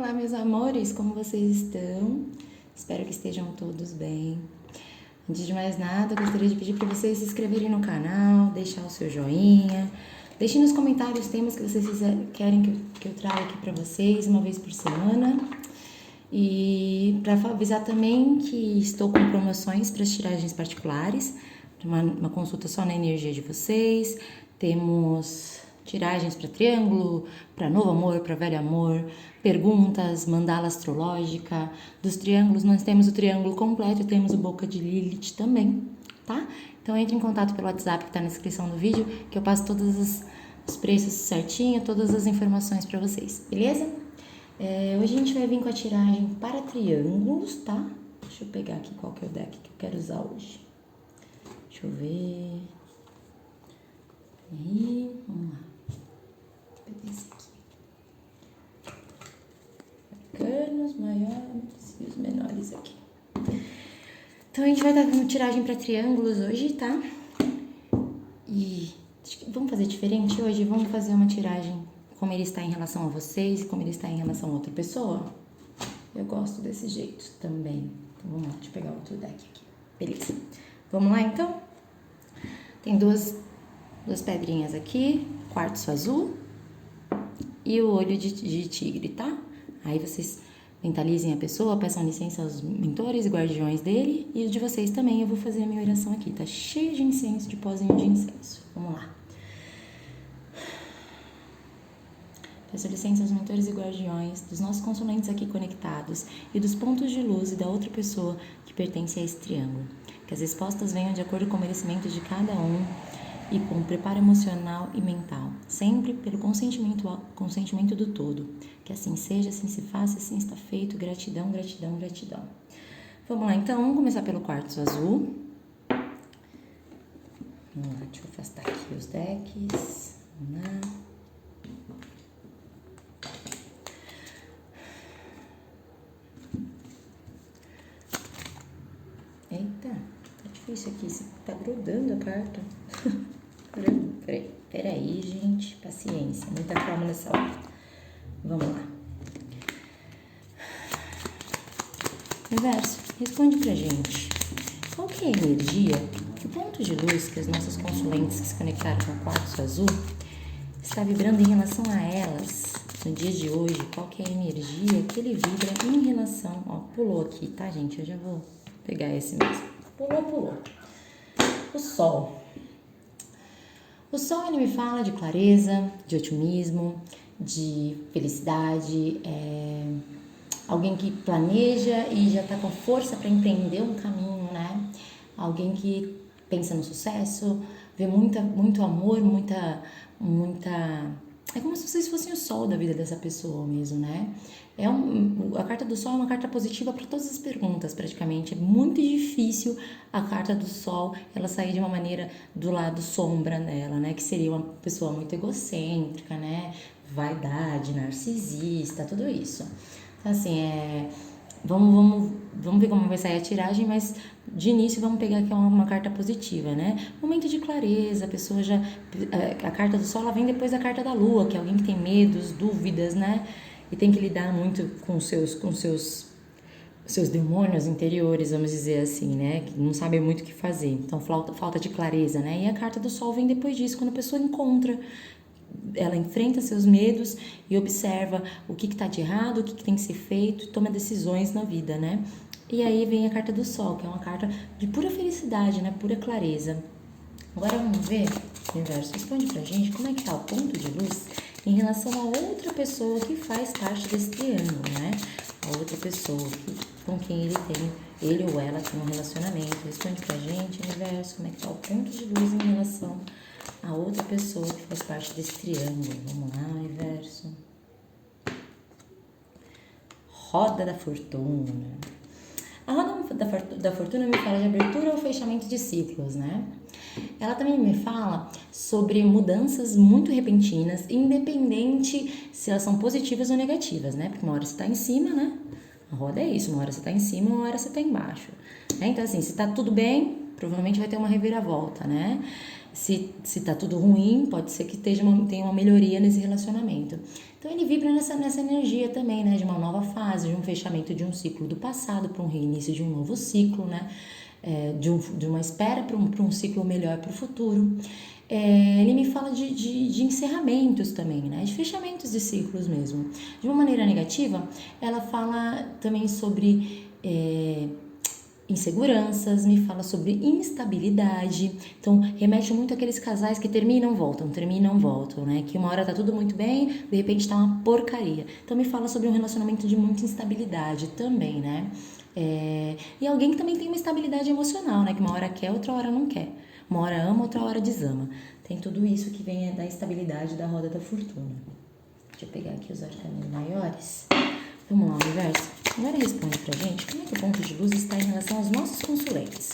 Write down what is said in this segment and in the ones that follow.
Olá, meus amores, como vocês estão? Espero que estejam todos bem. Antes de mais nada, eu gostaria de pedir para vocês se inscreverem no canal, deixar o seu joinha, deixem nos comentários temas que vocês querem que eu traga aqui para vocês uma vez por semana. E para avisar também que estou com promoções para as tiragens particulares, uma consulta só na energia de vocês. Temos tiragens para triângulo, para novo amor, para velho amor, perguntas, mandala astrológica. Dos triângulos nós temos o triângulo completo e temos o Boca de Lilith também, tá? Então entre em contato pelo WhatsApp que está na descrição do vídeo, que eu passo todos os preços certinho, todas as informações para vocês, beleza? Hoje a gente vai vir com a tiragem para triângulos, tá? Deixa eu pegar aqui qual que é o deck que eu quero usar hoje. Deixa eu ver. Aí, vamos lá. Vou pegar esse aqui. Arcanos maiores e os menores aqui. Então a gente vai dar uma tiragem para triângulos hoje, tá? E vamos fazer diferente hoje? Vamos fazer uma tiragem como ele está em relação a vocês e como ele está em relação a outra pessoa. Eu gosto desse jeito também. Então vamos lá, deixa eu pegar outro deck aqui. Beleza. Vamos lá então? Tem duas pedrinhas aqui, quartzo azul e o olho de tigre, tá? Aí vocês mentalizem a pessoa, peçam licença aos mentores e guardiões dele e os de vocês também. Eu vou fazer a minha oração aqui, tá cheio de incenso, de pozinho de incenso. Vamos lá. Peço licença aos mentores e guardiões, dos nossos consulentes aqui conectados e dos pontos de luz e da outra pessoa que pertence a esse triângulo. Que as respostas venham de acordo com o merecimento de cada um e com o preparo emocional e mental, sempre pelo consentimento do todo. Que assim seja, assim se faça, assim está feito. Gratidão, gratidão, gratidão. Vamos lá então, vamos começar pelo quartzo azul. Vamos lá, deixa eu afastar aqui os decks. Vamos lá. Eita, tá difícil aqui, tá grudando a carta. Peraí, gente, paciência, muita calma nessa hora. Vamos lá. Universo, responde pra gente. Qual que é a energia, que ponto de luz que as nossas consulentes que se conectaram com o quartzo azul está vibrando em relação a elas no dia de hoje? Qual que é a energia que ele vibra em relação... Ó, pulou aqui, tá, gente? Eu já vou pegar esse mesmo. Pulou. O sol. O sol, ele me fala de clareza, de otimismo, de felicidade, alguém que planeja e já tá com força para empreender um caminho, né? Alguém que pensa no sucesso, vê muito amor, muita... É como se vocês fossem o sol da vida dessa pessoa mesmo, né? A carta do sol é uma carta positiva para todas as perguntas, praticamente. É muito difícil a carta do sol, ela sair de uma maneira do lado sombra dela, né? Que seria uma pessoa muito egocêntrica, né? Vaidade, narcisista, tudo isso. Então, assim, vamos ver como vai sair a tiragem, mas de início vamos pegar aqui uma carta positiva, né? Momento de clareza, a pessoa já... A carta do sol, ela vem depois da carta da lua, que é alguém que tem medos, dúvidas, né? E tem que lidar muito com seus demônios interiores, vamos dizer assim, né? Que não sabem muito o que fazer. Então, falta de clareza, né? E a carta do sol vem depois disso, quando a pessoa ela enfrenta seus medos e observa o que está de errado, o que tem que ser feito, e toma decisões na vida, né? E aí vem a carta do sol, que é uma carta de pura felicidade, né? Pura clareza. Agora vamos ver, universo, responde pra gente como é que tá o ponto de luz em relação a outra pessoa que faz parte desse triângulo, né? A outra pessoa com quem ele ou ela tem um relacionamento. Responde pra gente, universo, como é que tá o ponto de luz em relação a outra pessoa que faz parte desse triângulo. Vamos lá, universo. Roda da fortuna. A roda da fortuna me fala de abertura ou fechamento de ciclos, né? Ela também me fala sobre mudanças muito repentinas, independente se elas são positivas ou negativas, né? Porque uma hora você tá em cima, né? A roda é isso, uma hora você tá em cima, uma hora você tá embaixo. Então, assim, se tá tudo bem, provavelmente vai ter uma reviravolta, né? Se tá tudo ruim, pode ser que tenha uma melhoria nesse relacionamento. Então ele vibra nessa energia também, né? De uma nova fase, de um fechamento de um ciclo do passado para um reinício de um novo ciclo, né? De uma espera para um ciclo melhor para o futuro. Ele me fala de encerramentos também, né? De fechamentos de ciclos mesmo. De uma maneira negativa, ela fala também sobre inseguranças, me fala sobre instabilidade. Então, remete muito àqueles casais que terminam, voltam, né? Que uma hora tá tudo muito bem, de repente tá uma porcaria. Então, me fala sobre um relacionamento de muita instabilidade também, né? E alguém que também tem uma estabilidade emocional, né? Que uma hora quer, outra hora não quer. Uma hora ama, outra hora desama. Tem tudo isso que vem da estabilidade da roda da fortuna. Deixa eu pegar aqui os arcanos maiores. Vamos lá, universo. Agora responde pra gente como é que o ponto de luz está em relação aos nossos consulentes.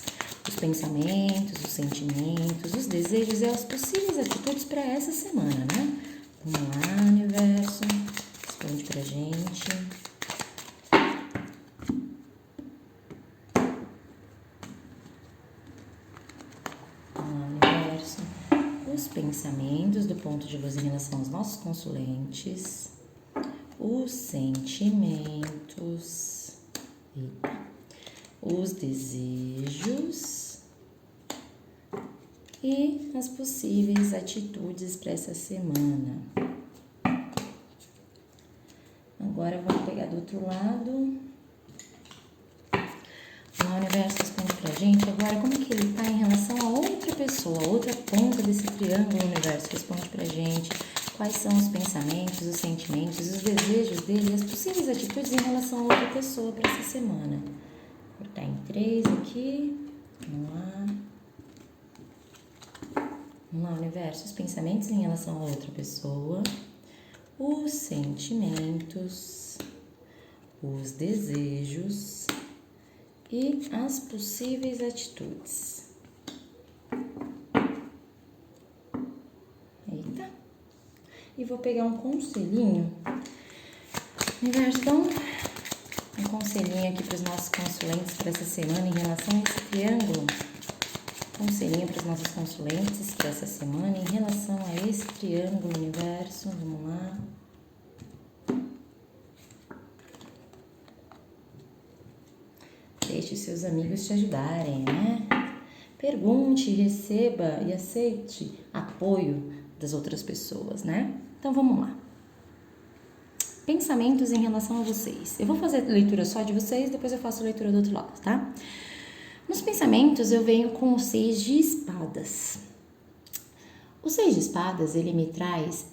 Os pensamentos, os sentimentos, os desejos e as possíveis atitudes para essa semana, né? Vamos lá, universo. Responde pra gente. Os pensamentos do ponto de luz em relação aos nossos consulentes, os sentimentos, os desejos e as possíveis atitudes para essa semana. Agora vamos pegar do outro lado. O universo responde pra gente agora como que ele tá em relação a outra pessoa, a outra ponta desse triângulo. O universo responde pra gente quais são os pensamentos, os sentimentos, os desejos dele e as possíveis atitudes em relação a outra pessoa para essa semana. Vou cortar em 3 aqui. Vamos lá. Vamos lá, universo. Os pensamentos em relação a outra pessoa, os sentimentos, os desejos e as possíveis atitudes. Eita. E vou pegar um conselhinho. Universo, então, um conselhinho aqui para os nossos consulentes para essa semana em relação a esse triângulo. Conselhinho para os nossos consulentes para essa semana em relação a esse triângulo, universo. Vamos lá. Deixe seus amigos te ajudarem, né? Pergunte, receba e aceite apoio das outras pessoas, né? Então vamos lá. Pensamentos em relação a vocês. Eu vou fazer leitura só de vocês, depois eu faço leitura do outro lado, tá? Nos pensamentos eu venho com o 6 de espadas. O 6 de espadas, ele me traz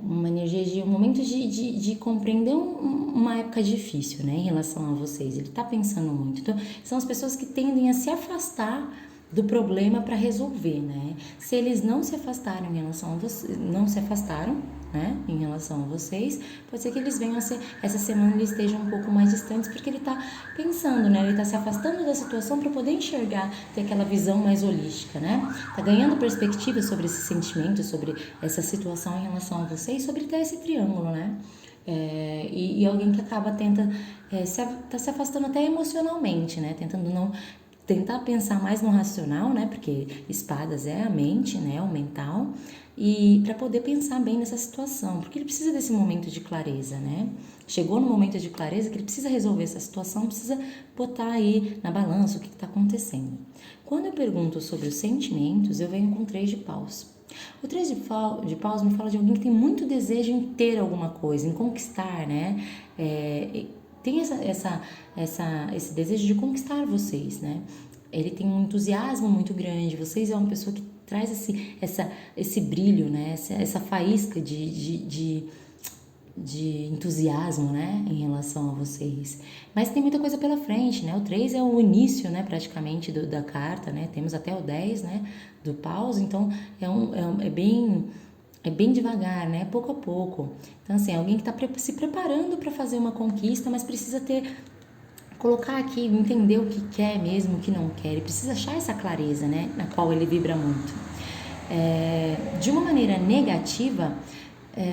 uma energia de um momento de compreender uma época difícil, né, em relação a vocês. Ele tá pensando muito. Então, são as pessoas que tendem a se afastar do problema para resolver, né? Se eles não se afastaram em relação a vocês, não se afastaram, né, em relação a vocês, pode ser que eles venham a ser, essa semana eles estejam um pouco mais distantes, porque ele tá pensando, né, ele tá se afastando da situação para poder enxergar, ter aquela visão mais holística, né, tá ganhando perspectiva sobre esse sentimento, sobre essa situação em relação a vocês, sobre ter esse triângulo, né, e alguém que acaba tá se afastando até emocionalmente, né, tentar pensar mais no racional, né? Porque espadas é a mente, né? O mental. E para poder pensar bem nessa situação. Porque ele precisa desse momento de clareza, né? Chegou no momento de clareza que ele precisa resolver essa situação, precisa botar aí na balança o que está acontecendo. Quando eu pergunto sobre os sentimentos, eu venho com 3 de paus. O 3 de paus me fala de alguém que tem muito desejo em ter alguma coisa, em conquistar, né? Tem esse desejo de conquistar vocês, né? Ele tem um entusiasmo muito grande. Vocês é uma pessoa que traz esse brilho, né? Essa faísca de entusiasmo, né? Em relação a vocês. Mas tem muita coisa pela frente, né? O 3 é o início, né? Praticamente da carta, né? Temos até o 10, né? Do paus, então é bem devagar, né? Pouco a pouco. Então, assim, alguém que está se preparando para fazer uma conquista, mas precisa colocar aqui, entender o que quer mesmo, o que não quer. Ele precisa achar essa clareza, né? Na qual ele vibra muito. De uma maneira negativa,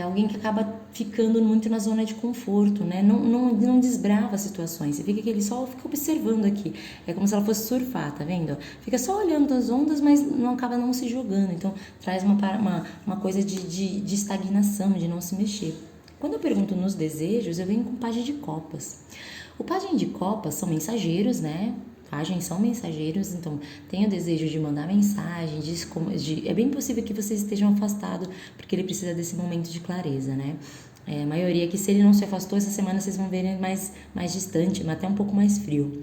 alguém que acaba ficando muito na zona de conforto, né? Não desbrava as situações. Você fica que ele só fica observando aqui. É como se ela fosse surfar, tá vendo? Fica só olhando as ondas, mas não acaba não se jogando. Então, traz uma coisa de estagnação, de não se mexer. Quando eu pergunto nos desejos, eu venho com pajem de copas. O pajem de copas são mensageiros, né? Pagens são mensageiros, então tem o desejo de mandar mensagem, é bem possível que vocês estejam afastados, porque ele precisa desse momento de clareza, né? A maioria que se ele não se afastou, essa semana vocês vão ver ele mais distante, até um pouco mais frio.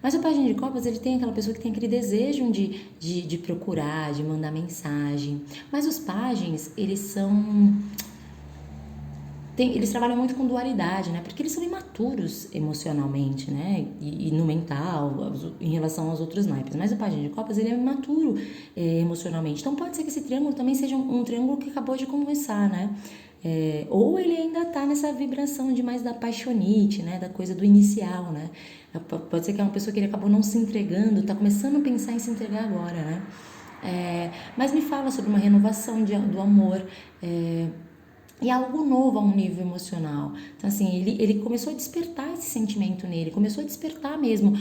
Mas o pajem de copas, ele tem aquela pessoa que tem aquele desejo de procurar, de mandar mensagem. Mas os pagens, eles trabalham muito com dualidade, né? Porque eles são imaturos emocionalmente, né? E no mental, em relação aos outros naipes. Mas o pajem de copas, ele é imaturo emocionalmente. Então pode ser que esse triângulo também seja um triângulo que acabou de começar, né? Ou ele ainda tá nessa vibração de mais da paixonite, né? Da coisa do inicial, né? Pode ser que é uma pessoa que ele acabou não se entregando, tá começando a pensar em se entregar agora, né? Mas me fala sobre uma renovação do amor, e algo novo a um nível emocional. Então, assim, ele começou a despertar esse sentimento nele, começou a despertar mesmo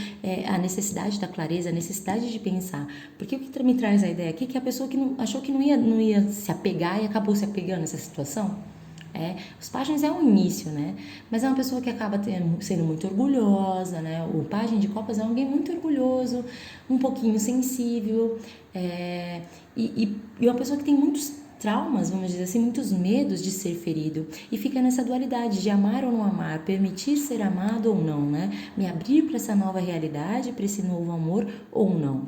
a necessidade da clareza, a necessidade de pensar. Porque o que me traz a ideia aqui é que a pessoa que achou que não ia se apegar e acabou se apegando nessa situação. Os pagens é um início, né? Mas é uma pessoa que acaba sendo muito orgulhosa, né? O pajem de copas é alguém muito orgulhoso, um pouquinho sensível, e uma pessoa que tem muitos traumas, vamos dizer assim, muitos medos de ser ferido, e fica nessa dualidade de amar ou não amar, permitir ser amado ou não, né? Me abrir para essa nova realidade, para esse novo amor ou não.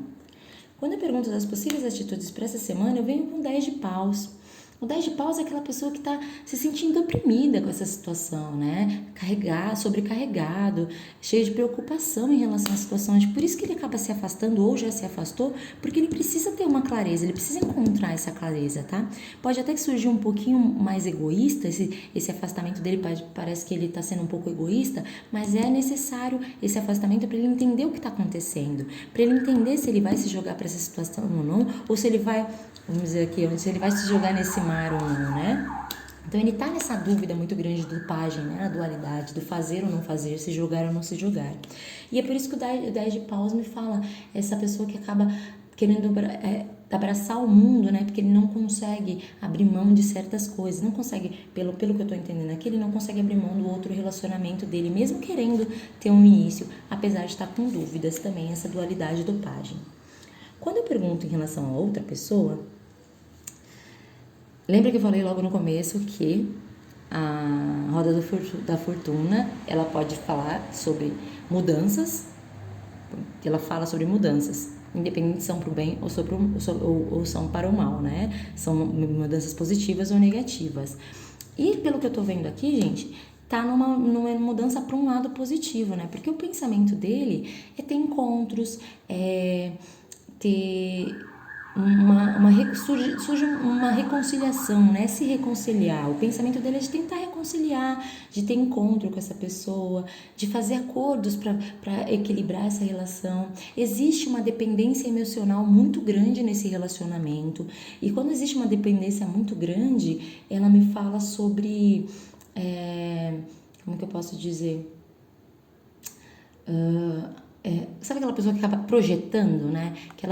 Quando eu pergunto das possíveis atitudes para essa semana, eu venho com 10 de paus. O 10 de paus é aquela pessoa que está se sentindo oprimida com essa situação, né? Sobrecarregado, cheio de preocupação em relação à situação. Por isso que ele acaba se afastando ou já se afastou, porque ele precisa ter uma clareza, ele precisa encontrar essa clareza, tá? Pode até que surgir um pouquinho mais egoísta, esse afastamento dele parece que ele está sendo um pouco egoísta, mas é necessário esse afastamento para ele entender o que está acontecendo, para ele entender se ele vai se jogar para essa situação ou não, ou se ele vai, vamos dizer aqui, se ele vai se jogar nesse mar ou não, né? Então ele tá nessa dúvida muito grande do pajem, né? A dualidade, do fazer ou não fazer, se jogar ou não se jogar. E é por isso que o 10 de paus me fala, essa pessoa que acaba querendo abraçar o mundo, né? Porque ele não consegue abrir mão de certas coisas, não consegue, pelo que eu tô entendendo aqui, ele não consegue abrir mão do outro relacionamento dele, mesmo querendo ter um início, apesar de estar com dúvidas também, essa dualidade do pajem. Quando eu pergunto em relação a outra pessoa, lembra que eu falei logo no começo que a roda da fortuna, ela pode falar sobre mudanças, ela fala sobre mudanças, independente se são para o bem ou são para o mal, né? São mudanças positivas ou negativas. E pelo que eu tô vendo aqui, gente, tá numa mudança para um lado positivo, né? Porque o pensamento dele é ter encontros, ter surge uma reconciliação, né? Se reconciliar. O pensamento dele é de tentar reconciliar, de ter encontro com essa pessoa, de fazer acordos para equilibrar essa relação. Existe uma dependência emocional muito grande nesse relacionamento. E quando existe uma dependência muito grande, ela me fala sobre... como que eu posso dizer? Sabe aquela pessoa que acaba projetando, né? Que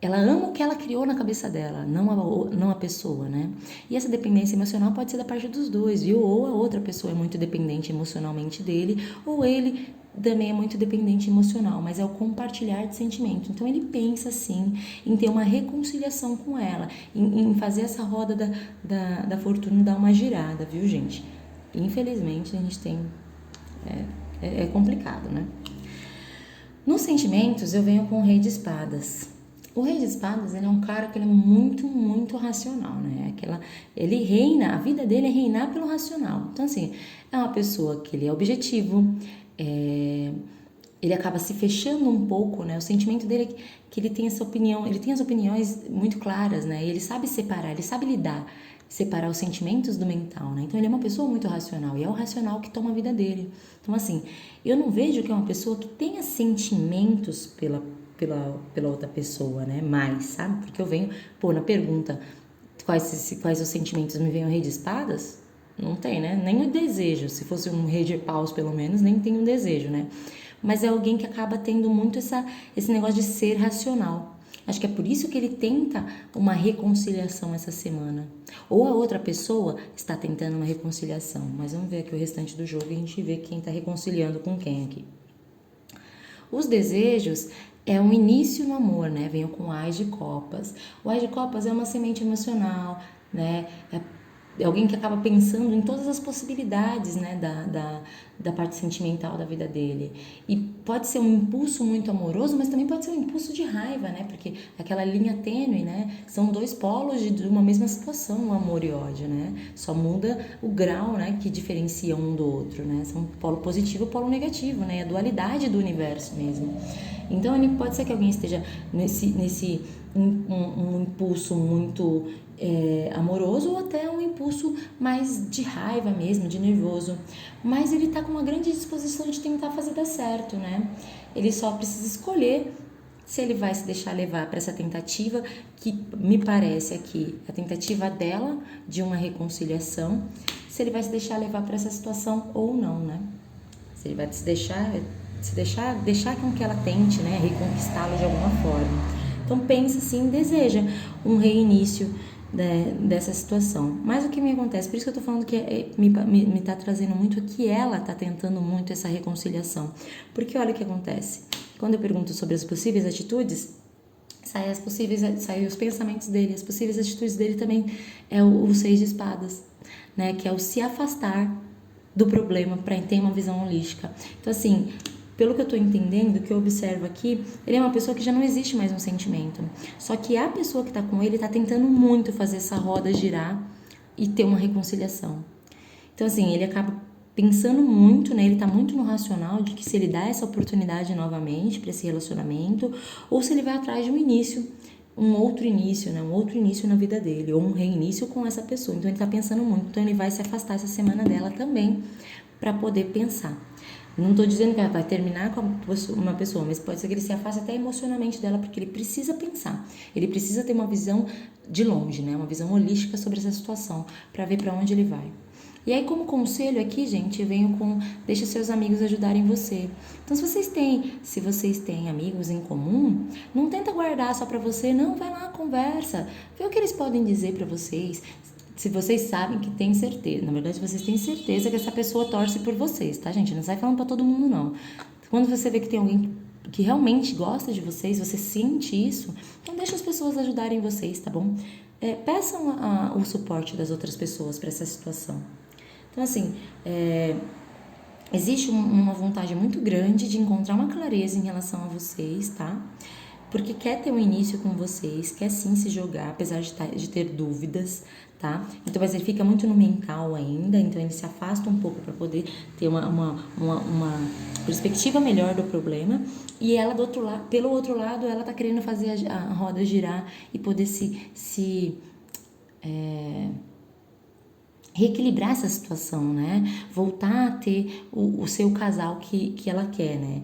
ela ama o que ela criou na cabeça dela, não a pessoa, né? E essa dependência emocional pode ser da parte dos dois, viu? Ou a outra pessoa é muito dependente emocionalmente dele, ou ele também é muito dependente emocional, mas é o compartilhar de sentimento. Então ele pensa sim em ter uma reconciliação com ela, em fazer essa roda da fortuna dar uma girada, viu, gente? Infelizmente a gente tem... É complicado, né? Nos sentimentos eu venho com o Rei de Espadas. O Rei de Espadas, ele é um cara que ele é muito, muito racional, né? Ele reina, a vida dele é reinar pelo racional. Então, assim, é uma pessoa que ele é objetivo, ele acaba se fechando um pouco, né? O sentimento dele é que ele tem essa opinião, ele tem as opiniões muito claras, né? E ele sabe separar, ele sabe separar os sentimentos do mental, né? Então, ele é uma pessoa muito racional, e é o racional que toma a vida dele. Então, assim, eu não vejo que é uma pessoa que tenha sentimentos pela outra pessoa, né? Mais, sabe? Porque eu venho, na pergunta quais os sentimentos me vem o Rei de Espadas, Não tem, né? Nem o desejo. Se fosse um rei de paus, pelo menos, nem tem um desejo, né? Mas é alguém que acaba tendo muito esse negócio de ser racional. Acho que é por isso que ele tenta uma reconciliação essa semana. Ou a outra pessoa está tentando uma reconciliação. Mas vamos ver aqui o restante do jogo e a gente vê quem está reconciliando com quem aqui. Os desejos é um início no amor, né? Venho com o Ás de Copas. O Ás de Copas é uma semente emocional, né? É alguém que acaba pensando em todas as possibilidades, né, da parte sentimental da vida dele. E pode ser um impulso muito amoroso, mas também pode ser um impulso de raiva, né? Porque aquela linha tênue, né? São dois polos de uma mesma situação, o amor e o ódio, né? Só muda o grau, né, que diferencia um do outro, né? São polo positivo e polo negativo, né? A dualidade do universo mesmo. Então, ele pode ser que alguém esteja nesse um impulso muito amoroso ou até um impulso mais de raiva mesmo, de nervoso. Mas ele tá com uma grande disposição de tentar fazer dar certo, né? Ele só precisa escolher se ele vai se deixar levar para essa tentativa, que me parece aqui a tentativa dela de uma reconciliação, se ele vai se deixar levar para essa situação ou não, né? Se ele vai deixar com que ela tente, né, reconquistá-lo de alguma forma. Então pensa assim, deseja um reinício dessa situação. Mas o que me acontece, por isso que eu tô falando que me tá trazendo muito que ela tá tentando muito essa reconciliação. Porque olha o que acontece. Quando eu pergunto sobre as possíveis atitudes, saem os pensamentos dele, as possíveis atitudes dele também é o 6 de espadas, né, que é o se afastar do problema para ter uma visão holística. Então assim, pelo que eu tô entendendo, que eu observo aqui, ele é uma pessoa que já não existe mais um sentimento. Só que a pessoa que tá com ele tá tentando muito fazer essa roda girar e ter uma reconciliação. Então, assim, ele acaba pensando muito, né? Ele tá muito no racional de que se ele dá essa oportunidade novamente para esse relacionamento, ou se ele vai atrás de um outro início, né? Um outro início na vida dele, ou um reinício com essa pessoa. Então, ele tá pensando muito. Então, ele vai se afastar essa semana dela também para poder pensar. Não estou dizendo que ela vai terminar com uma pessoa, mas pode ser que ele se afaste até emocionalmente dela, porque ele precisa pensar. Ele precisa ter uma visão de longe, né? Uma visão holística sobre essa situação, para ver para onde ele vai. E aí, como conselho aqui, gente, eu venho com deixa seus amigos ajudarem você. Então, se vocês têm amigos em comum, não tenta guardar só para você, não, vai lá, conversa, vê o que eles podem dizer para vocês. Se vocês sabem que tem certeza, na verdade vocês têm certeza que essa pessoa torce por vocês, tá, gente? Não sai falando pra todo mundo, não. Quando você vê que tem alguém que realmente gosta de vocês, você sente isso, então deixa as pessoas ajudarem vocês, tá bom? Peçam o suporte das outras pessoas para essa situação. Então, assim, existe uma vontade muito grande de encontrar uma clareza em relação a vocês, tá? Porque quer ter um início com vocês, quer sim se jogar, apesar de ter dúvidas, tá? Então, mas ele fica muito no mental ainda, então ele se afasta um pouco para poder ter uma perspectiva melhor do problema. E ela, pelo outro lado, ela tá querendo fazer a roda girar e poder reequilibrar essa situação, né? Voltar a ter o seu casal que ela quer, né?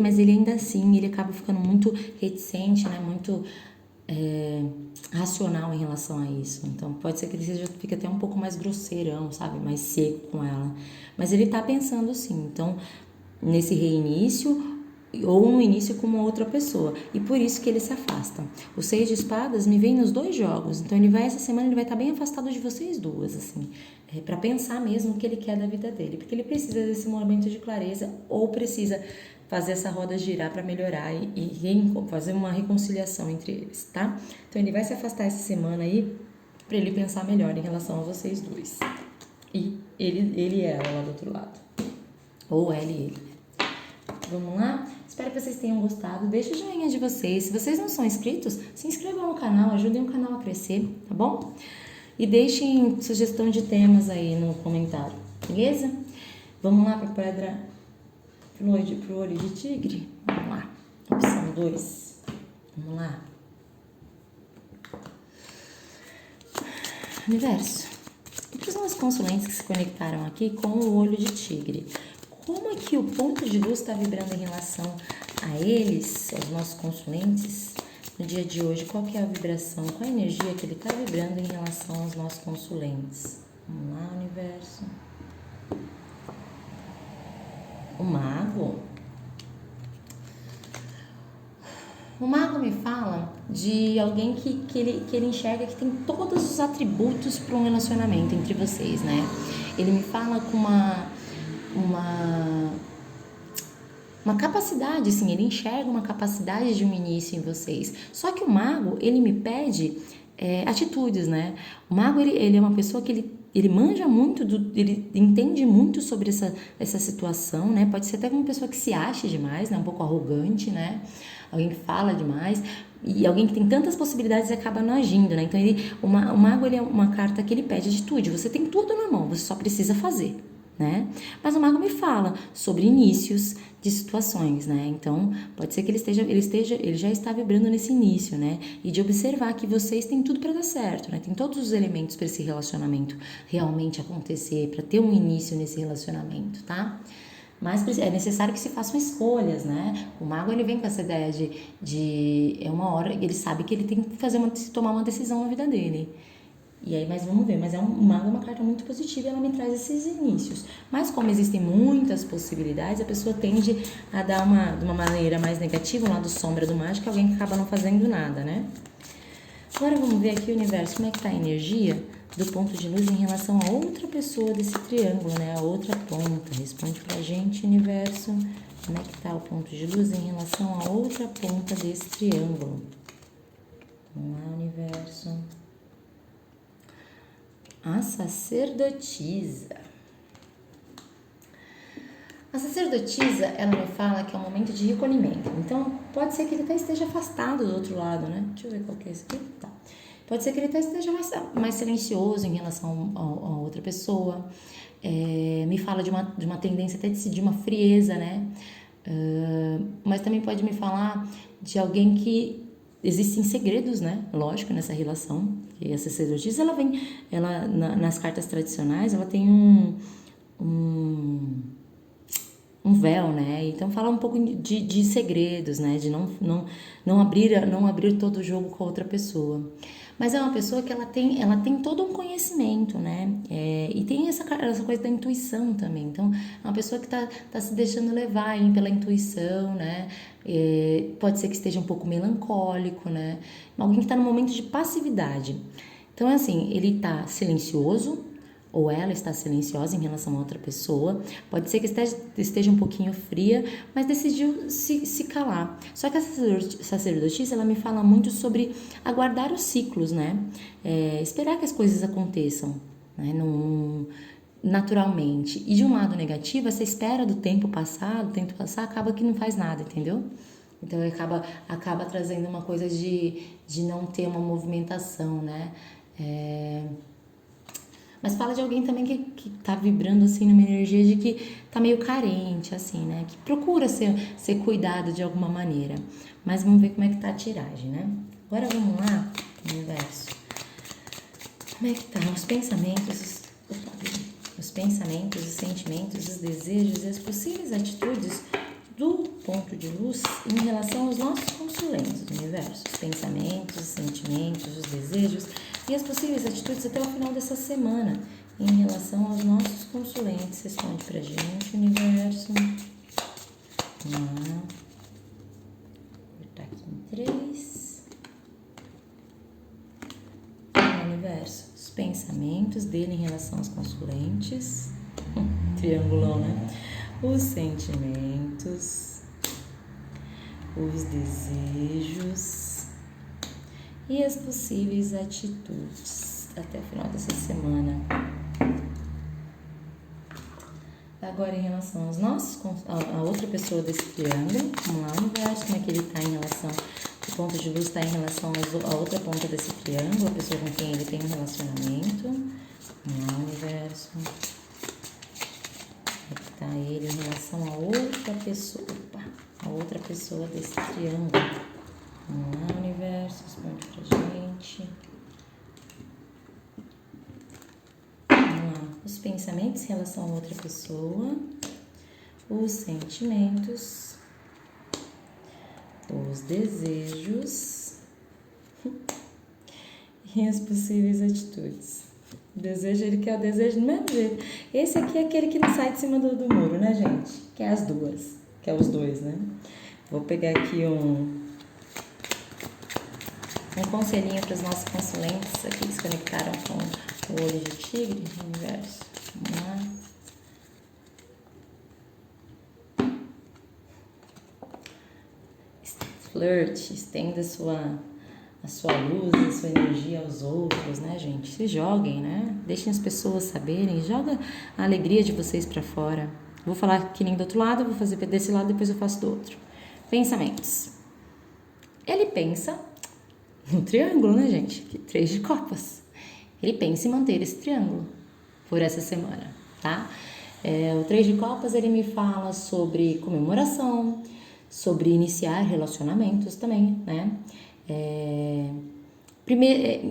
Mas ele ainda assim, ele acaba ficando muito reticente, né? Muito racional em relação a isso. Então, pode ser que ele fique até um pouco mais grosseirão, sabe? Mais seco com ela. Mas ele tá pensando sim. Então, nesse reinício ou no início com uma outra pessoa, e por isso que ele se afasta. O 6 de espadas me vem nos dois jogos, então essa semana ele vai estar bem afastado de vocês duas, assim, para pensar mesmo o que ele quer da vida dele, porque ele precisa desse momento de clareza, ou precisa fazer essa roda girar para melhorar e fazer uma reconciliação entre eles, tá? Então ele vai se afastar essa semana aí para ele pensar melhor em relação a vocês dois, e ele e ela lá do outro lado, ou ela e ele. Vamos lá? Espero que vocês tenham gostado. Deixa o joinha de vocês. Se vocês não são inscritos, se inscrevam no canal, ajudem o canal a crescer, tá bom? E deixem sugestão de temas aí no comentário, beleza? Vamos lá para pedra pro olho de tigre? Vamos lá. Opção 2. Vamos lá. Universo. O que são as consulentes que se conectaram aqui com o olho de tigre? Como é que o ponto de luz está vibrando em relação a eles, aos nossos consulentes, no dia de hoje? Qual que é a vibração, qual a energia que ele está vibrando em relação aos nossos consulentes? Vamos lá, universo. O mago. O mago me fala de alguém que ele enxerga que tem todos os atributos para um relacionamento entre vocês, né? Ele me fala com uma capacidade, assim, ele enxerga uma capacidade de um início em vocês. Só que o mago, ele me pede atitudes, né? O mago, ele é uma pessoa que ele manja muito, ele entende muito sobre essa situação, né? Pode ser até uma pessoa que se acha demais, né? Um pouco arrogante, né? Alguém que fala demais e alguém que tem tantas possibilidades e acaba não agindo, né? Então, o mago, ele é uma carta que ele pede atitude. Você tem tudo na mão, você só precisa fazer, né? Mas o mago me fala sobre inícios de situações, né? Então, pode ser que ele já está vibrando nesse início, né? E de observar que vocês têm tudo para dar certo, né? Tem todos os elementos para esse relacionamento realmente acontecer, para ter um início nesse relacionamento, tá? Mas é necessário que se façam escolhas, né? O mago, ele vem com essa ideia é uma hora, ele sabe que ele tem que tomar uma decisão na vida dele. E aí, mas vamos ver, mas o mago é uma carta muito positiva e ela me traz esses inícios. Mas como existem muitas possibilidades, a pessoa tende a dar de uma maneira mais negativa, um lado sombra do mágico, alguém que acaba não fazendo nada, né? Agora vamos ver aqui o universo, como é que tá a energia do ponto de luz em relação a outra pessoa desse triângulo, né? A outra ponta. Responde pra gente, universo, como é que tá o ponto de luz em relação a outra ponta desse triângulo. Vamos lá, universo. A sacerdotisa. A sacerdotisa, ela me fala que é um momento de recolhimento. Então, pode ser que ele até esteja afastado do outro lado, né? Deixa eu ver qual que é esse aqui. Tá. Pode ser que ele até esteja mais silencioso em relação a outra pessoa. Me fala de uma tendência até de uma frieza, né? Mas também pode me falar de alguém que existem segredos, né? Lógico, nessa relação. E a sacerdotisa, nas cartas tradicionais, ela tem um véu, né? Então fala um pouco de segredos, né? De não abrir todo o jogo com a outra pessoa. Mas é uma pessoa que ela tem todo um conhecimento, né? E tem essa coisa da intuição também. Então, é uma pessoa que tá se deixando levar aí pela intuição, né? Pode ser que esteja um pouco melancólico, né? Alguém que está num momento de passividade. Então, é assim, ele tá silencioso, ou ela está silenciosa em relação a outra pessoa, pode ser que esteja um pouquinho fria, mas decidiu se calar. Só que a sacerdotisa, ela me fala muito sobre aguardar os ciclos, né? Esperar que as coisas aconteçam, né? Naturalmente. E de um lado negativo, essa espera do tempo passar, acaba que não faz nada, entendeu? Então acaba trazendo uma coisa de não ter uma movimentação, né? Mas fala de alguém também que tá vibrando, assim, numa energia de que tá meio carente, assim, né? Que procura ser cuidado de alguma maneira. Mas vamos ver como é que tá a tiragem, né? Agora vamos lá, universo. Como é que tá os pensamentos, os sentimentos, os desejos e as possíveis atitudes do ponto de luz em relação aos nossos consulentes do universo, os pensamentos, os sentimentos, os desejos e as possíveis atitudes até o final dessa semana em relação aos nossos consulentes. Responde pra gente, universo. Vamos lá. Vou cortar aqui em 3. Universo, os pensamentos dele em relação aos consulentes. Triangulão, né? Os sentimentos, os desejos e as possíveis atitudes até o final dessa semana. Agora, em relação aos a outra pessoa desse triângulo, vamos lá, universo, como é que ele está em relação, o ponto de luz está em relação a outra ponta desse triângulo, a pessoa com quem ele tem um relacionamento. Vamos lá, universo. Tá ele em relação a outra pessoa, a outra pessoa desse triângulo. Vamos lá, universo, responde pra gente. Vamos lá, os pensamentos em relação a outra pessoa, os sentimentos, os desejos e as possíveis atitudes. O desejo, ele quer o desejo do mesmo jeito. Esse aqui é aquele que não sai de cima do muro, né, gente? Que é as duas. Que é os dois, né? Vou pegar aqui um conselhinho para os nossos consulentes aqui que se conectaram com o olho de tigre, universo. Vamos lá. Flerte, estenda a sua luz, a sua energia aos outros, né, gente? Se joguem, né? Deixem as pessoas saberem, joga a alegria de vocês para fora. Vou falar que nem do outro lado, vou fazer desse lado, depois eu faço do outro. Pensamentos. Ele pensa no triângulo, né, gente? 3 de copas. Ele pensa em manter esse triângulo por essa semana, tá? O 3 de copas, ele me fala sobre comemoração, sobre iniciar relacionamentos também, né? Primeiro,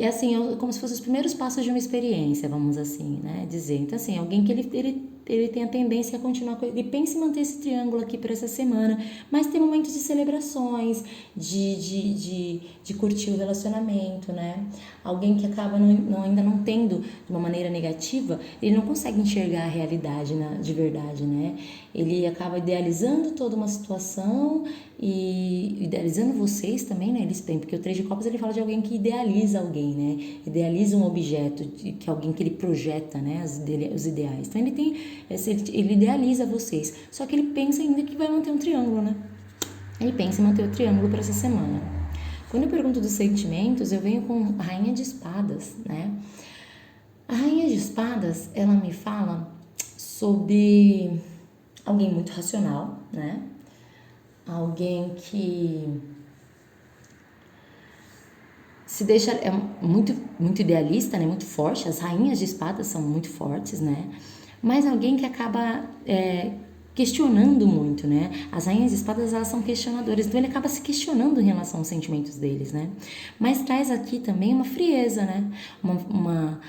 assim, como se fossem os primeiros passos de uma experiência, vamos assim, né, dizer. Então, assim, alguém que ele tem a tendência a continuar, ele pensa em manter esse triângulo aqui por essa semana, mas tem momentos de celebrações, de curtir o relacionamento, né? Alguém que acaba ainda não tendo de uma maneira negativa, ele não consegue enxergar a realidade de verdade, né? Ele acaba idealizando toda uma situação e idealizando vocês também, né? Eles têm, porque o 3 de copas ele fala de alguém que idealiza alguém, né? Idealiza um objeto, que alguém que ele projeta, né? Os ideais. Então ele idealiza vocês, só que ele pensa ainda que vai manter um triângulo, né? Ele pensa em manter o triângulo para essa semana. Quando eu pergunto dos sentimentos, eu venho com a Rainha de Espadas, né? A Rainha de Espadas, ela me fala sobre alguém muito racional, né? Alguém que se deixa, é muito idealista, né? Muito forte. As rainhas de espadas são muito fortes, né? Mas alguém que acaba questionando muito, né? As rainhas de espadas, elas são questionadoras, então ele acaba se questionando em relação aos sentimentos deles, né? Mas traz aqui também uma frieza, né? Uma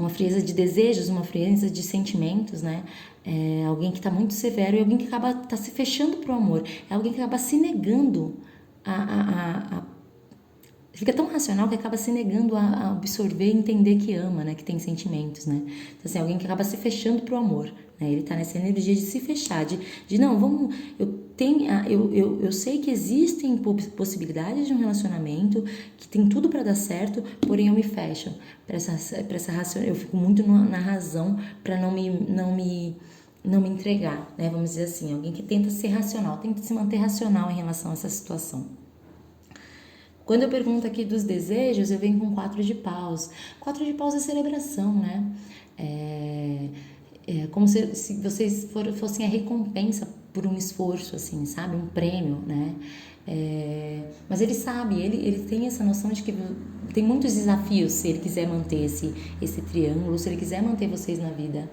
frieza de desejos, uma frieza de sentimentos, né? Alguém que está muito severo e alguém que tá se fechando pro amor. É alguém que acaba se negando fica tão racional que acaba se negando a absorver e entender que ama, né? Que tem sentimentos, né? Então, assim, alguém que acaba se fechando pro amor, né? Ele tá nessa energia de se fechar, de não, vamos... Eu sei que existem possibilidades de um relacionamento, que tem tudo para dar certo, porém eu me fecho para essa racional. Eu fico muito na razão para não me entregar, né? Vamos dizer assim, alguém que tenta ser racional, tenta se manter racional em relação a essa situação. Quando eu pergunto aqui dos desejos, eu venho com 4 de paus. 4 de paus é celebração, né? Como se vocês fossem a recompensa por um esforço, assim, sabe? Um prêmio, né? Mas ele sabe, ele tem essa noção de que tem muitos desafios se ele quiser manter esse triângulo, se ele quiser manter vocês na vida.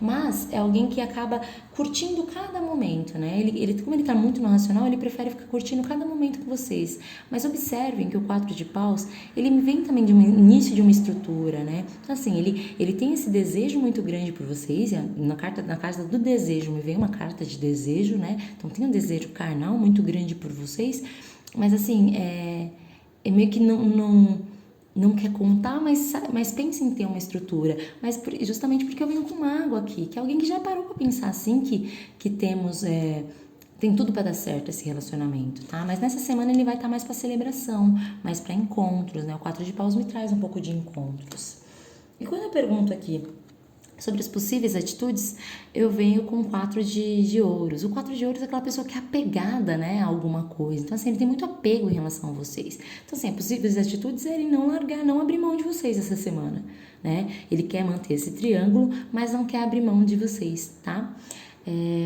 Mas é alguém que acaba curtindo cada momento, né? Como ele tá muito no racional, ele prefere ficar curtindo cada momento com vocês. Mas observem que o 4 de paus, ele vem também de um início de uma estrutura, né? Então, assim, ele tem esse desejo muito grande por vocês. Na carta do desejo, me vem uma carta de desejo, né? Então, tem um desejo carnal muito grande por vocês. Mas, assim, é meio que não quer contar, mas pensa em ter uma estrutura. Mas justamente porque eu venho com mago aqui, que é alguém que já parou para pensar assim, que temos... tem tudo para dar certo esse relacionamento, tá? Mas nessa semana ele vai estar mais para celebração, mais para encontros, né? O 4 de paus me traz um pouco de encontros. E quando eu pergunto aqui sobre as possíveis atitudes, eu venho com 4 de ouros. O 4 de ouros é aquela pessoa que é apegada, né, a alguma coisa. Então, assim, ele tem muito apego em relação a vocês. Então, assim, as possíveis atitudes é ele não largar, não abrir mão de vocês essa semana, né? Ele quer manter esse triângulo, mas não quer abrir mão de vocês, tá?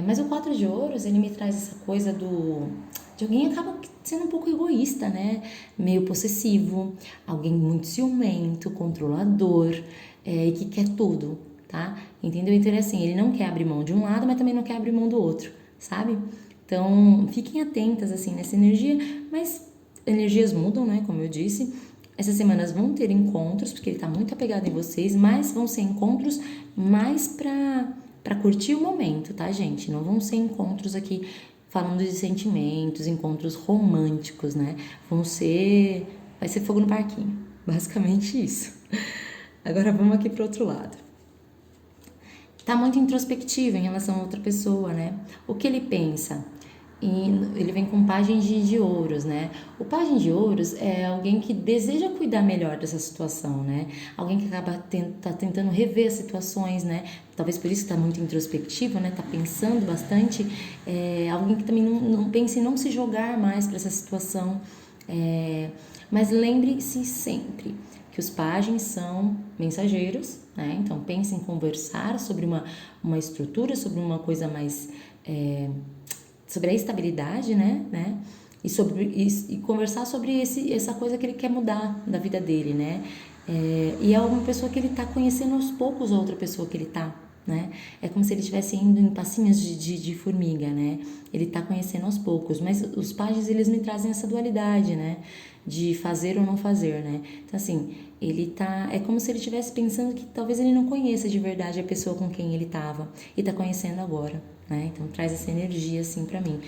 Mas o 4 de ouros, ele me traz essa coisa de alguém acaba sendo um pouco egoísta, né? Meio possessivo, alguém muito ciumento, controlador, e que quer tudo, tá? Entendeu? Então, assim, ele não quer abrir mão de um lado, mas também não quer abrir mão do outro, sabe? Então, fiquem atentas, assim, nessa energia, mas energias mudam, né? Como eu disse, essas semanas vão ter encontros, porque ele tá muito apegado em vocês, mas vão ser encontros mais pra curtir o momento, tá, gente? Não vão ser encontros aqui falando de sentimentos, encontros românticos, né? Vai ser fogo no parquinho, basicamente isso. Agora vamos aqui pro outro lado. Tá muito introspectivo em relação a outra pessoa, né? O que ele pensa? E ele vem com pajem de ouros, né? O pajem de ouros é alguém que deseja cuidar melhor dessa situação, né? Alguém que acaba tá tentando rever as situações, né? Talvez por isso tá muito introspectivo, né? Tá pensando bastante. Alguém que também não pensa em não se jogar mais para essa situação. Mas lembre-se sempre que os pajens são mensageiros, né? Então pense em conversar sobre uma estrutura, sobre uma coisa mais... sobre a estabilidade, né? E conversar sobre essa coisa que ele quer mudar da vida dele, né? E é uma pessoa que ele tá conhecendo aos poucos a outra pessoa que ele tá, né? É como se ele estivesse indo em passinhos de formiga, né? Ele tá conhecendo aos poucos, mas os pajes, eles me trazem essa dualidade, né? De fazer ou não fazer, né? Então, assim, é como se ele estivesse pensando que talvez ele não conheça de verdade a pessoa com quem ele tava e tá conhecendo agora, né? Então, traz essa energia, assim, pra mim.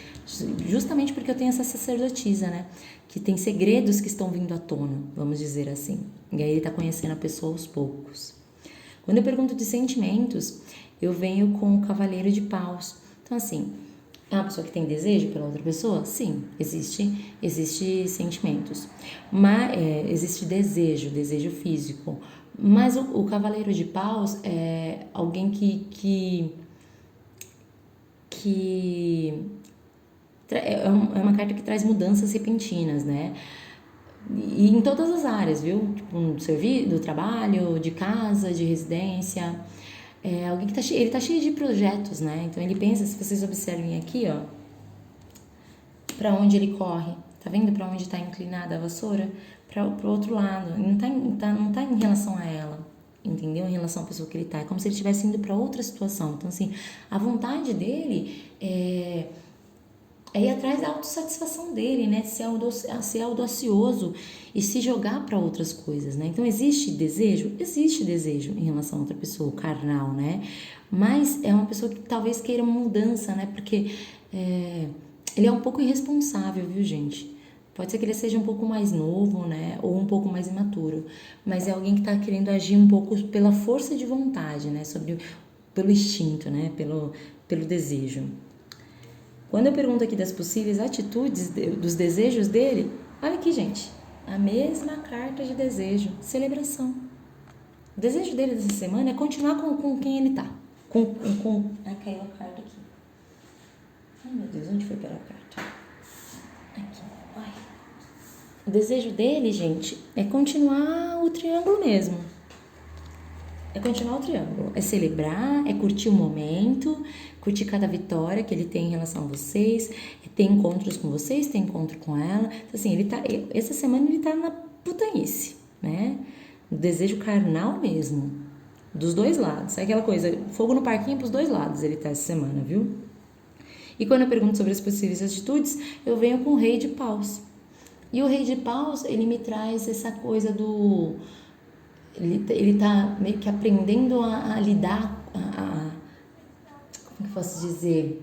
Justamente porque eu tenho essa sacerdotisa, né? Que tem segredos que estão vindo à tona, vamos dizer assim. E aí ele tá conhecendo a pessoa aos poucos. Quando eu pergunto de sentimentos, eu venho com o Cavaleiro de Paus. Então, assim, é uma pessoa que tem desejo pela outra pessoa? Sim, existe sentimentos. Mas existe desejo físico. Mas o Cavaleiro de Paus é alguém que é uma carta que traz mudanças repentinas, né? E em todas as áreas, viu? Tipo, no serviço, do trabalho, de casa, de residência. Alguém que ele tá cheio de projetos, né? Então ele pensa, se vocês observem aqui, ó, para onde ele corre. Tá vendo para onde tá inclinada a vassoura? Pro outro lado. Não tá em relação a ela, entendeu? Em relação à pessoa que ele tá. É como se ele estivesse indo para outra situação. Então, assim, a vontade dele é ir atrás da autossatisfação dele, né? Ser audacioso e se jogar para outras coisas, né? Então, existe desejo? Existe desejo em relação a outra pessoa, carnal, né? Mas é uma pessoa que talvez queira uma mudança, né? Porque ele é um pouco irresponsável, viu, gente? Pode ser que ele seja um pouco mais novo, né? Ou um pouco mais imaturo. Mas é alguém que tá querendo agir um pouco pela força de vontade, né? Pelo instinto, né? Pelo desejo. Quando eu pergunto aqui das possíveis atitudes dos desejos dele, olha aqui, gente, a mesma carta de desejo, celebração. O desejo dele dessa semana é continuar com quem ele tá. Ai, caiu a carta aqui. Ai, meu Deus, onde foi para a carta? Aqui, ai. O desejo dele, gente, é continuar o triângulo mesmo. É continuar o triângulo, é celebrar, é curtir o momento, curtir cada vitória que ele tem em relação a vocês, ter encontros com vocês, ter encontro com ela. Então, assim, essa semana ele tá na putanice, né? No desejo carnal mesmo, dos dois lados. É aquela coisa, fogo no parquinho pros dois lados ele tá essa semana, viu? E quando eu pergunto sobre as possíveis atitudes, eu venho com o Rei de Paus. E o Rei de Paus, ele me traz essa coisa do... Ele tá meio que aprendendo a lidar, como que eu posso dizer?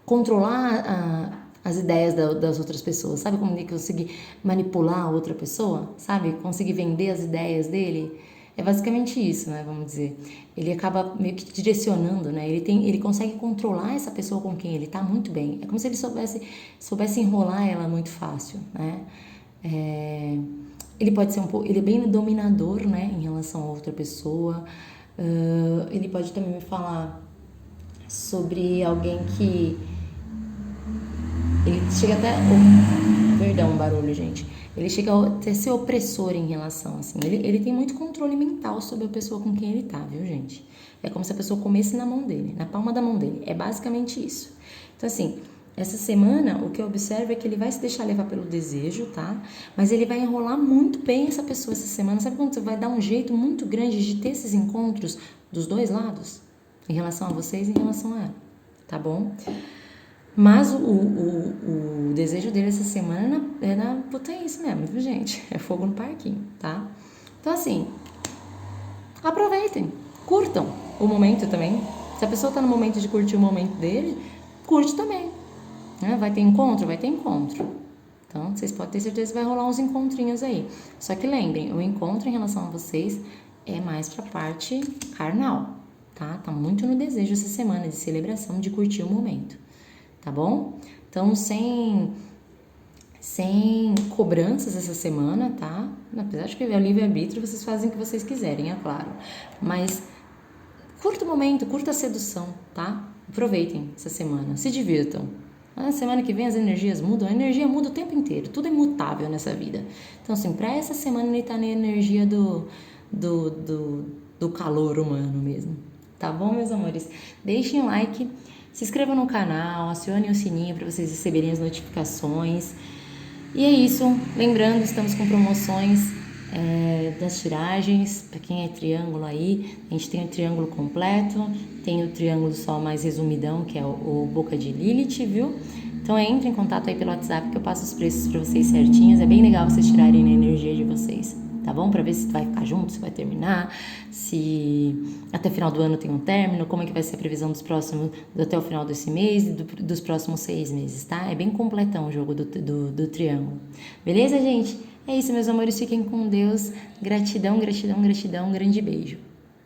Controlar as ideias das outras pessoas, sabe? Como ele conseguir manipular a outra pessoa, sabe? Conseguir vender as ideias dele. É basicamente isso, né? Vamos dizer. Ele acaba meio que direcionando, né? Ele consegue controlar essa pessoa com quem ele tá muito bem. É como se ele soubesse enrolar ela muito fácil, né? Ele pode ser ele é bem dominador, né, em relação a outra pessoa. Ele pode também me falar sobre alguém que ele chega até, perdão, barulho, gente. Ele chega até ser opressor em relação, assim. Ele tem muito controle mental sobre a pessoa com quem ele tá, viu, gente? É como se a pessoa comesse na mão dele, na palma da mão dele. É basicamente isso. Então, assim, essa semana, o que eu observo é que ele vai se deixar levar pelo desejo, tá? Mas ele vai enrolar muito bem essa pessoa essa semana. Sabe quando você vai dar um jeito muito grande de ter esses encontros dos dois lados? Em relação a vocês e em relação a ela, tá bom? Mas o desejo dele essa semana é na potência mesmo, viu, gente? É fogo no parquinho, tá? Então, assim, aproveitem, curtam o momento também. Se a pessoa tá no momento de curtir o momento dele, curte também. Vai ter encontro? Vai ter encontro. Então, vocês podem ter certeza que vai rolar uns encontrinhos aí. Só que lembrem, o encontro em relação a vocês é mais pra parte carnal, tá? Tá muito no desejo essa semana de celebração, de curtir o momento, tá bom? Então, sem cobranças essa semana, tá? Apesar de que é livre-arbítrio, vocês fazem o que vocês quiserem, é claro. Mas curta o momento, curta a sedução, tá? Aproveitem essa semana, se divirtam. Na semana que vem as energias mudam, a energia muda o tempo inteiro, tudo é mutável nessa vida. Então, assim, pra essa semana ele tá na energia do calor humano mesmo. Tá bom, meus amores? Deixem um like, se inscrevam no canal, acionem o sininho para vocês receberem as notificações. E é isso, lembrando, estamos com promoções das tiragens, para quem é triângulo aí, a gente tem o triângulo completo, tem o triângulo só mais resumidão, que é o Boca de Lilith, viu? Então entre em contato aí pelo WhatsApp que eu passo os preços para vocês certinhos, é bem legal vocês tirarem a energia de vocês, tá bom? Para ver se vai ficar junto, se vai terminar, se até final do ano tem um término, como é que vai ser a previsão dos próximos, até o final desse mês e dos próximos 6 meses, tá? É bem completão o jogo do triângulo. Beleza, gente? É isso, meus amores, fiquem com Deus. Gratidão, gratidão, gratidão, um grande beijo.